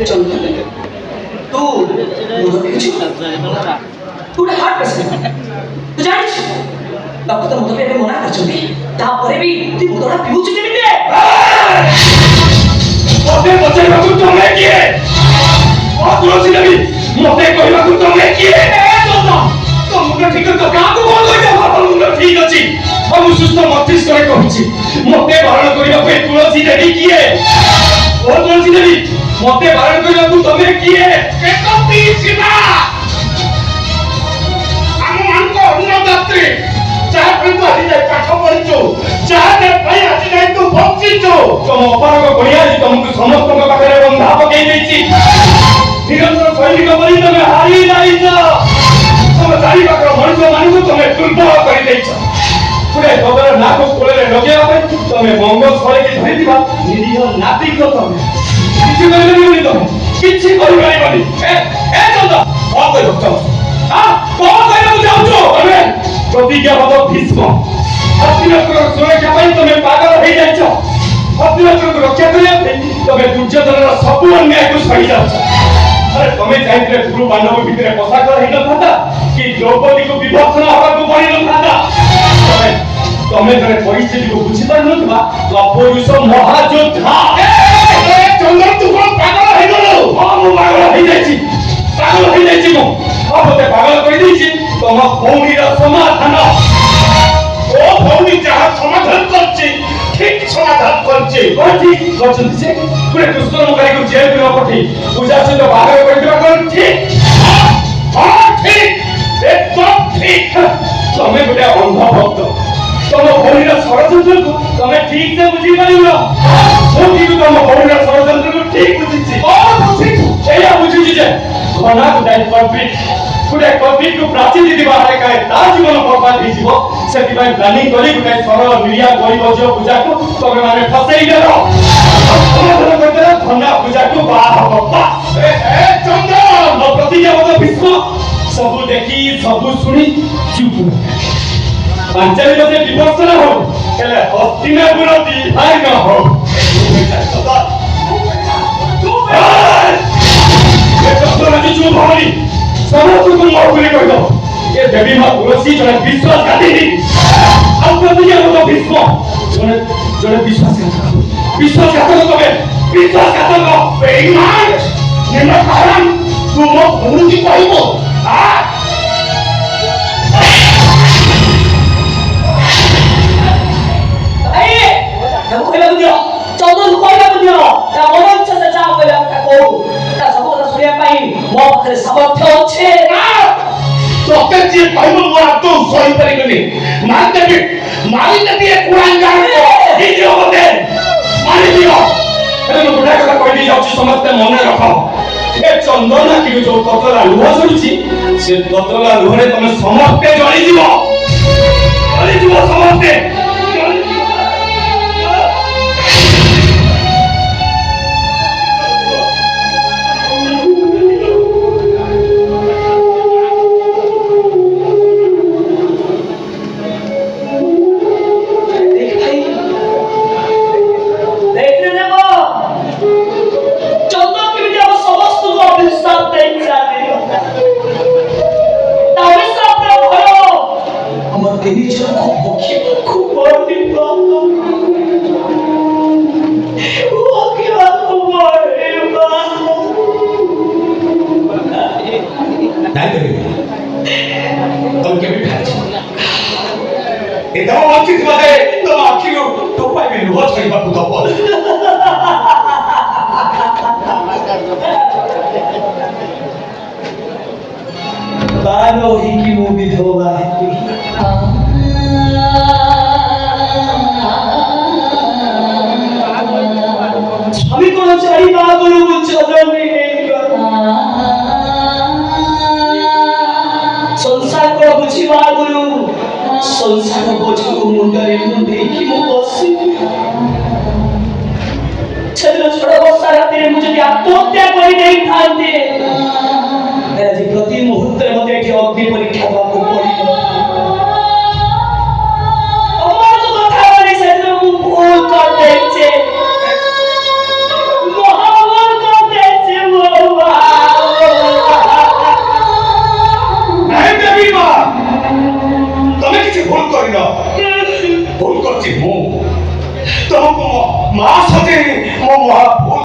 চন্দন তু তুই heart patient তুই জানিস ডক্টর তো মতো ଏବେ ମନା କରିଛନ୍ତି ତାପରେ ବି তুই ମଦଟା ପିଉଛୁ କେମିତି ମତେ ପଚାରିବାକୁ ତମେ କିଏ ତୁଳସୀ ଦେବୀ ମତେ କହିବାକୁ ତମେ କିଏ ତୋ ମୁଣ୍ଡ ଠିକ ଅଛି କାହାକୁ କଣ କହିଛ ତୋ ମୁଣ୍ଡ ଠିକ ଅଛି ମୁଁ ସୁସ୍ଥ ମସ୍ତିଷ୍କରେ କହୁଛି ମତେ ବାରଣ କରିବା ପାଇଁ ତୁଳସୀ ଦେବୀ କିଏ ଓ ତୁଳସୀ ଦେବୀ ମତେ ବାରଣ କରିବାକୁ ତମେ କିଏ କେତୋଟି ସୀମା ଆମମାନଙ୍କ ଅନ୍ନଦାତ୍ରୀ ଯାହା ପାଇଁ ତୁ ଆଜି ଯାଇ ପାଠ ପଢିଛୁ ଯାହା ପାଇଁ ଆଜି ଯାଇ ତୁ ବଞ୍ଚିଛୁ ତମ ଅପାରକ ବଢିଆ ତମକୁ ସମସ୍ତଙ୍କ ପାଖରେ ବନ୍ଧା ପକେଇ ଦେଇଛି ନିରନ୍ତର ସୈନିକ ପରି ତମେ ହାରି ଯାଇଛ ତମ ଚାରିପାଖର ମଣିଷ ମାନଙ୍କୁ ତମେ ଦୁର୍ବଳ କରିଦେଇଛ ଗୋଟେ ଖବର ନାକ କୋଳରେ ଲଗେଇବା ପାଇଁ ତମେ ମଙ୍ଗ ଛଳେଇକି ଧରିଥିବା ନିରୀହ ନାତିକ ତମେ କିଛି କରିପାରିବନି ତମେ କିଛି କରିପାରିବନି ଏ ଚନ୍ଦ କଣ କହିବାକୁ ଚାହୁଁଛ କଣ କହିବାକୁ ଚାହୁଁଛ ତମେ ପ୍ରତିଜ୍ଞାବଦ୍ଧ ଭୀଷ୍ମ ହସ୍ତିନାପୁରର ସୁରକ୍ଷା ପାଇଁ ତମେ ପାଗଳ ହେଇଯାଇଛ ହସ୍ତିନାପୁରକୁ ରକ୍ଷା କରିବା ପାଇଁ ତମେ ଦୁର୍ଯ୍ୟୋଧନର ସବୁ ଅନ୍ୟାୟକୁ ସହି ଯାଉଛ अरे तुम्हें चाहिए गुरु पांडव भितर पोशाक हेन था कि द्रौपदी को विभर्षण हवाक पड़ी न था तुम्हें जने परिस्थिति को बुझी पार नथबा अपरुष महायोद्धा चंदन तू कोन पागल हे गलो हां मु पागल हे जाईची मु अब ते पागल कर देची तुम भौणीर समाधान ओ भौणी जहाँ समाधान करछि ठीक समाधान करछि ठीक करछन्ती से पुरे दुष्कर्मकारी को जेल में पठी पूजा से तो बाहर कर दिया कर ठीक हां ठीक एकदम ठीक तमे गोटे अंध भक्त तुम भौणीर षड़यंत्र को तमे ठीक से बुझी पारिबो मु ठीक तुम भौणीर षड़यंत्र को ठीक बुझिछि एया बुझिछि जे घना गुटाई कल्पित को प्राची दीदी बाहर काहे ता जीवन बर्बाद हो जीवो सेति भाई प्लानिंग करी गुटाई सरल निरिया गरीब जो पूजा को तमे माने फसेई देलो समाधान करते घना पूजा को बाह बाबा ए चंदन प्रतिज्ञाबद्ध भीष्म सब देखी सब सुनी चुप पांचाली बजे विभर्षण हो हेले हस्तिनापुर दिहाय न हो चुप होनी समस्त को मौकुली कर दो ये देवी मां तुलसी जने विश्वासघाती आ प्रतिज्ञाबद्ध भीष्म जने विश्वासघातक तमे विश्वासघातक बेईमान निम्न कारण तू मो भौणी कहबो आ ତାକୁ କହିବାକୁ ଦିଅ ଚନ୍ଦନକୁ କହିବାକୁ ଦିଅ ତା ମନ ଇଚ୍ଛା ସେ ଯାହା କହିବା କଥା କହୁ ତା ସବୁ କଥା ଶୁଣିବା ପାଇଁ ମୋ ପାଖରେ ସାମର୍ଥ୍ୟ ଅଛି ତୋତେ ଯିଏ କହିବ ମୁଁ ଆଦୌ ସହିପାରିବିନି ମାରିଦେବି ଏ କୁଳାଙ୍ଗାର ହେଇଯିବ ବୋଧେ ମାରିଦିଅ ହେଲେ ମୁଁ ଗୋଟାଏ କଥା କହିଦେଇ ଯାଉଛି ସମସ୍ତେ ମନେ ରଖ ଏ ଚନ୍ଦନ ଆଖିରୁ ଯୋଉ ତତଲା ଲୁହ ଝରୁଛି ସେ ତତଲା ଲୁହରେ ତମେ ସମସ୍ତେ ଜଳିଯିବ ସମସ୍ତେ संसार बोझको मुंडरे मुंडेकी मो बसी छद्र छोड़ वर्षा राति रे मुझे आत्महत्या कर देई थांते आज प्रति मुहूर्त मते एठी अग्नि परीक्षा बाको पड़िबो अमर जो कथा वाली छद्र मु भूल कर देछे महाभूल कर देछे मो କରିନ ଭୁଲ କରିଛି ମୁଁ ତମକୁ ମା ସଜେଇ ମୋ ମହା ଭୁଲ